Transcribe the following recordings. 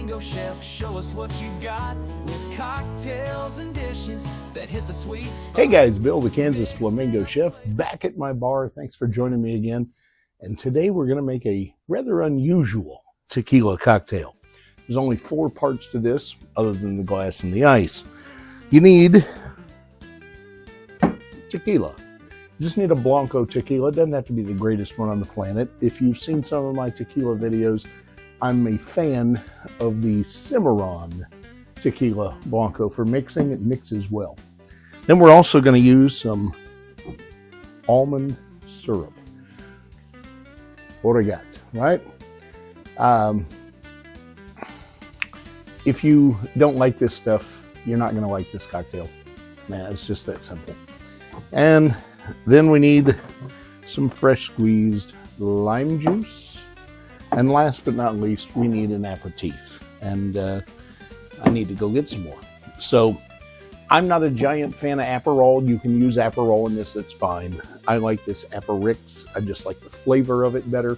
Flamingo chef, show us what you got with cocktails and dishes that hit the sweet spot. Hey guys, Bill the Kansas Flamingo chef back at my bar. Thanks for joining me again. And today we're going to make a rather unusual tequila cocktail. There's only 4 parts to this other than the glass and the ice. You need tequila. You just need a Blanco tequila. It doesn't have to be the greatest one on the planet. If you've seen some of my tequila videos, I'm a fan of the Cimarron tequila Blanco for mixing. It mixes well. Then we're also going to use some almond syrup. What do I got, right? If you don't like this stuff, you're not going to like this cocktail. Man, it's just that simple. And then we need some fresh squeezed lime juice. And last but not least, we need an aperitif. And I need to go get some more. So I'm not a giant fan of Aperol. You can use Aperol in this, that's fine. I like this Aperix. I just like the flavor of it better.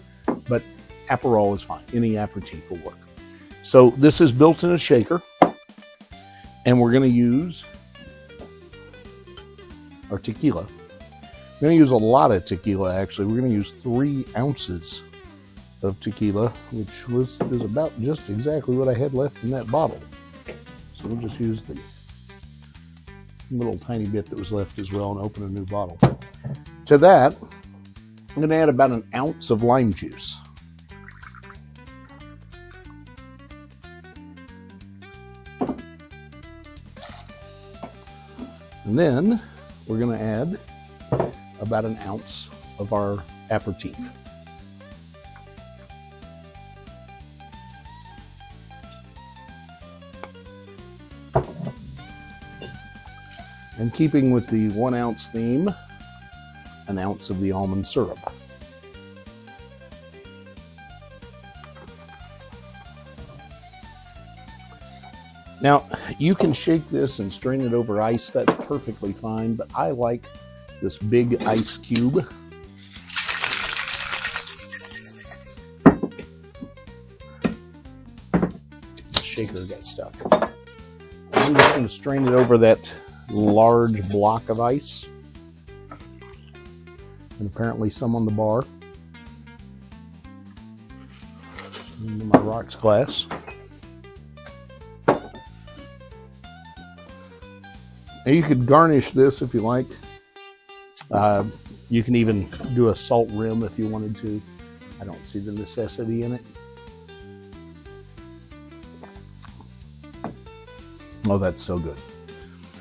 But Aperol is fine. Any aperitif will work. So this is built in a shaker. And we're going to use our tequila. We're going to use a lot of tequila, actually. We're going to use 3 ounces of tequila, which is about just exactly what I had left in that bottle. So we'll just use the little tiny bit that was left as well and open a new bottle. To that, I'm going to add about an ounce of lime juice. And then we're going to add about an ounce of our aperitif. And keeping with the 1 ounce theme, an ounce of the almond syrup. Now, you can shake this and strain it over ice. That's perfectly fine, but I like this big ice cube. The shaker got stuck. I'm just going to strain it over that large block of ice. And apparently some on the bar. Into my rocks glass. Now you could garnish this if you like. You can even do a salt rim if you wanted to. I don't see the necessity in it. Oh, that's so good.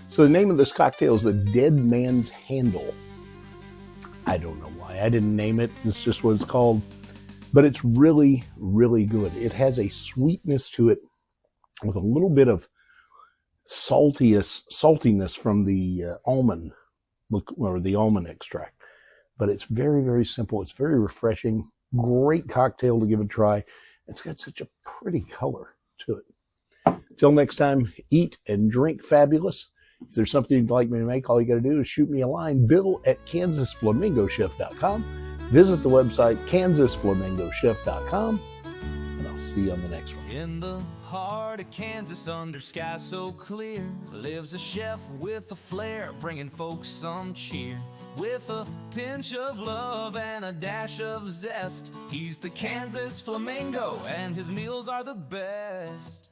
So the name of this cocktail is the Dead Man's Handle. I don't know why I didn't name it. It's just what it's called. But it's really, really good. It has a sweetness to it with a little bit of saltiness from the almond or the almond extract. But it's very, very simple. It's very refreshing. Great cocktail to give a try. It's got such a pretty color to it. Till next time, eat and drink fabulous. If there's something you'd like me to make, all you got to do is shoot me a line, bill@kansasflamingochef.com. Visit the website, kansasflamingochef.com, and I'll see you on the next one. In the heart of Kansas, under sky so clear, lives a chef with a flair, bringing folks some cheer. With a pinch of love and a dash of zest, he's the Kansas Flamingo, and his meals are the best.